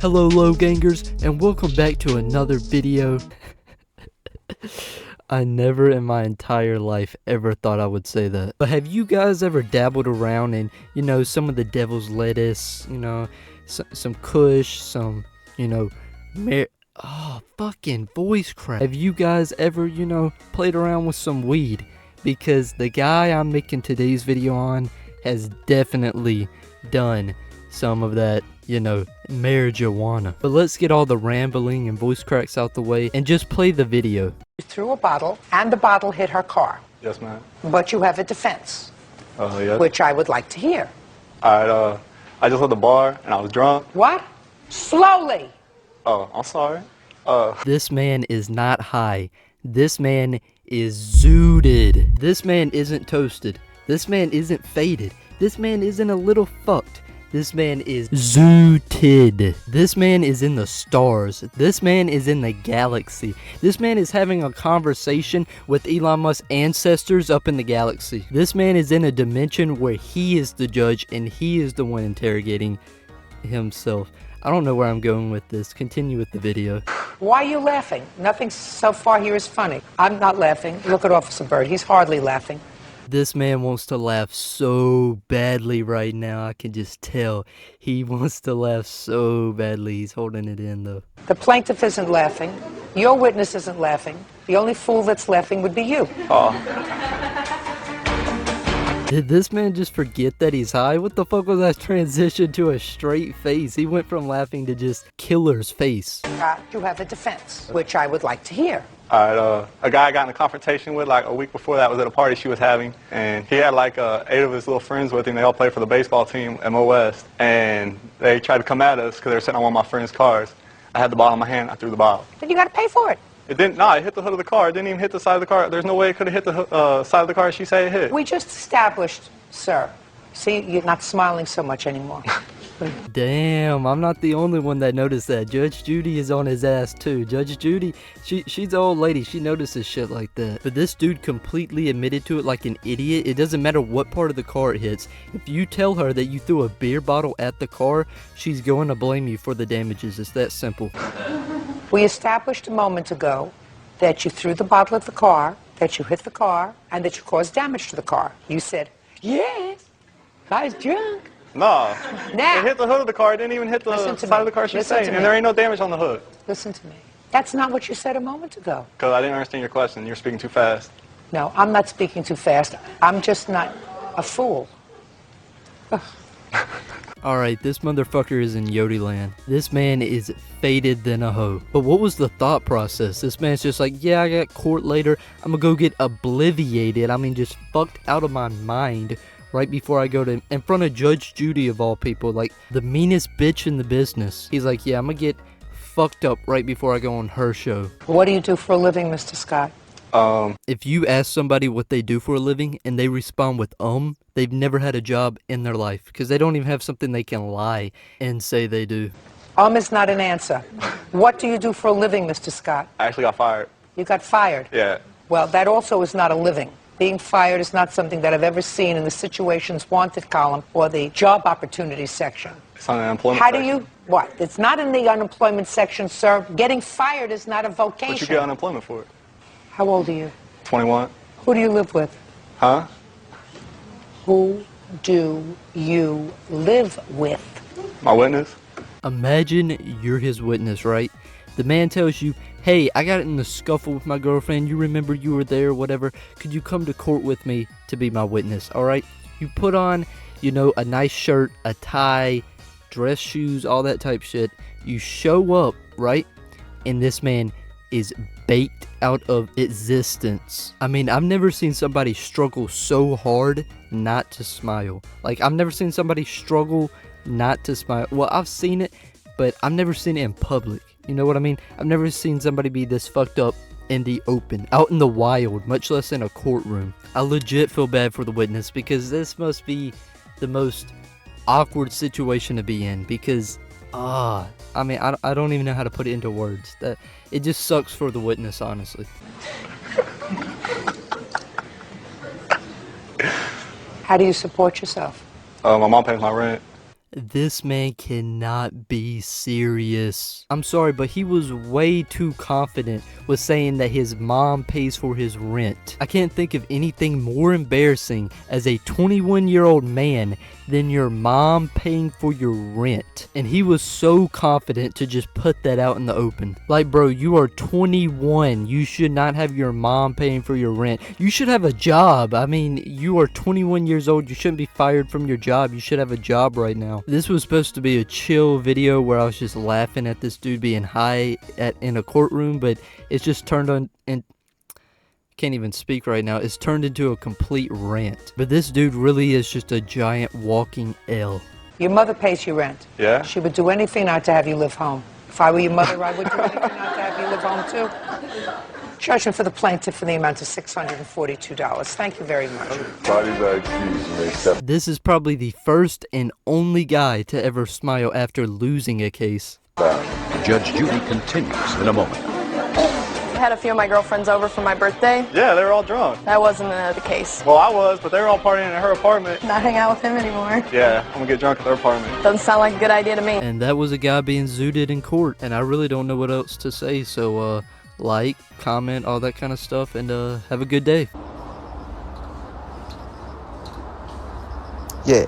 Hello low gangers, and welcome back to another video. I never in my entire life ever thought I would say that. But have you guys ever dabbled around in, some of the devil's lettuce, some kush, some, fucking voice crack. Have you guys ever, played around with some weed? Because the guy I'm making today's video on has definitely done some of that, marijuana. But let's get all the rambling and voice cracks out the way and just play the video. You threw a bottle and the bottle hit her car. Yes, ma'am. But you have a defense. Yes. Which I would like to hear. I just left the bar and I was drunk. What? Slowly. Oh, I'm sorry. This man is not high. This man is zooted. This man isn't toasted. This man isn't faded. This man isn't a little fucked. This man is zooted. This man is in the stars. This man is in the galaxy. This man is having a conversation with Elon Musk's ancestors up in the galaxy. This man is in a dimension where he is the judge and he is the one interrogating himself. I don't know where I'm going with this. Continue with the video. Why are you laughing? Nothing so far here is funny. I'm not laughing. Look at Officer Bird. He's hardly laughing. This man wants to laugh so badly right now. I can just tell. He wants to laugh so badly. He's holding it in, though. The plaintiff isn't laughing. Your witness isn't laughing. The only fool that's laughing would be you. Did this man just forget that he's high? What the fuck was that transition to a straight face? He went from laughing to just killer's face. You have a defense, which I would like to hear. A guy I got in a confrontation with like a week before that was at a party she was having, and he had like 8 of his little friends with him. They all play for the baseball team at Mo West, and they tried to come at us because they were sitting on one of my friend's cars. I had the bottle in my hand. I threw the bottle. Then you got to pay for it. It didn't. No, it hit the hood of the car. It didn't even hit the side of the car. There's no way it could have hit the side of the car she said it hit. We just established, sir. See, you're not smiling so much anymore. Damn, I'm not the only one that noticed that. Judge Judy is on his ass too. Judge Judy, she's an old lady. She notices shit like that. But this dude completely admitted to it like an idiot. It doesn't matter what part of the car it hits. If you tell her that you threw a beer bottle at the car, she's going to blame you for the damages. It's that simple. We established a moment ago that you threw the bottle at the car, that you hit the car, and that you caused damage to the car. You said, yes, I was drunk. No. Now, it hit the hood of the car. It didn't even hit the side of the car she's saying, and there ain't no damage on the hood. Listen to me. That's not what you said a moment ago. Because I didn't understand your question. You're speaking too fast. No, I'm not speaking too fast. I'm just not a fool. Alright, this motherfucker is in Yodi land. This man is faded than a hoe. But what was the thought process? This man's just like, yeah, I got court later. I'm gonna go get obliviated. I mean, just fucked out of my mind right before I go to in front of Judge Judy of all people, like the meanest bitch in the business. He's like, yeah, I'm gonna get fucked up right before I go on her show. What do you do for a living, Mr. Scott? If you ask somebody what they do for a living and they respond with they've never had a job in their life because they don't even have something they can lie and say they do. Is not an answer. What do you do for a living, Mr. Scott? I actually got fired. You got fired? Yeah. Well, that also is not a living. Being fired is not something that I've ever seen in the situations wanted column or the job opportunities section. It's on the unemployment How do section. you, what? It's not in the unemployment section, sir. Getting fired is not a vocation. But you get unemployment for it. How old are you? 21. Who do you live with? Huh? Who do you live with? My witness? Imagine you're his witness, right? The man tells you, hey, I got in a scuffle with my girlfriend. You remember you were there, whatever. Could you come to court with me to be my witness, all right? You put on, a nice shirt, a tie, dress shoes, all that type shit. You show up, right? And this man is baked out of existence. I mean, I've never seen somebody struggle so hard not to smile. Like, I've never seen somebody struggle not to smile. Well, I've seen it, but I've never seen it in public. You know what I mean? I've never seen somebody be this fucked up in the open, out in the wild, much less in a courtroom. I legit feel bad for the witness because this must be the most awkward situation to be in because, I mean, I don't even know how to put it into words. That it just sucks for the witness, honestly. How do you support yourself? My mom pays my rent. This man cannot be serious. I'm sorry, but he was way too confident with saying that his mom pays for his rent. I can't think of anything more embarrassing as a 21-year-old man than your mom paying for your rent. And he was so confident to just put that out in the open. Like, bro, you are 21. You should not have your mom paying for your rent. You should have a job. I mean, you are 21 years old. You shouldn't be fired from your job. You should have a job right now. This was supposed to be a chill video where I was just laughing at this dude being high in a courtroom, but it's just turned on and can't even speak right now. It's turned into a complete rant. But this dude really is just a giant walking L. Your mother pays you rent. Yeah. She would do anything not to have you live home. If I were your mother, I would do anything not to have you live home too. Judgment for the plaintiff in the amount of $642. Thank you very much. This is probably the first and only guy to ever smile after losing a case. Judge Judy continues in a moment. I had a few of my girlfriends over for my birthday. Yeah, they were all drunk. That wasn't the case. Well, I was, but they were all partying at her apartment. Not hang out with him anymore. Yeah, I'm gonna get drunk at their apartment. Doesn't sound like a good idea to me. And that was a guy being zooted in court. And I really don't know what else to say. So, like, comment, all that kind of stuff. And have a good day. Yeah.